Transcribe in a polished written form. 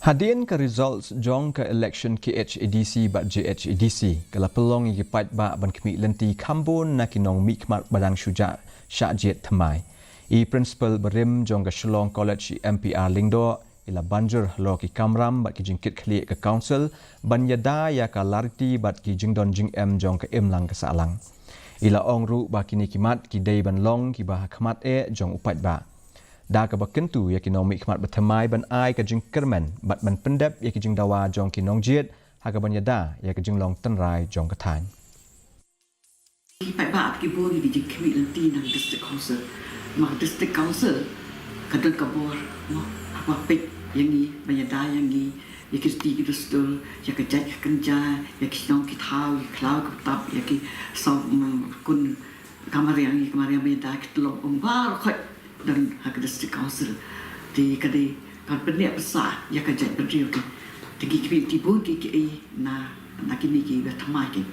Hadien ke results Jong ke election KHADC bat JHADC kala pelong yi Paidbah ban Kiew Lynti Kambon na kinong mikmat badang syuja syajit thamai. I principal berim Jong ke Shlong College MPR Lingdo ila banjur lo ki kamram bat ki jingkit khli ke council ban yada ya ka larti bat ki jingdon jingm Jong ke imlang ke salang. Ila ongru ba kini kimat ki dei ban long ki bah khmat Jong Paidbah. Da ka bakentu ya kinong mikmat bertemai ban ai ka jing kermen bat ban pendep ya ki jing dawa Jong kinong jiet ha ka ban yada ya ka jing long tenrai Jong ka than. Paidbah ki bo ni Jingkhmih Lynti nang district council. Mak district council kadang kabor apa pek yang ni ban yada yang ni ya ki sti ki dostol ya ka jaj kenja ya ki nong ki thau ki klau ka tap ya ki so kun kamariang ban yada ki tlong bar khoi dan hak district council di kadai kan penek besar ya kan jat berdiri tinggi kini tibu ki na kini ki bertamai ki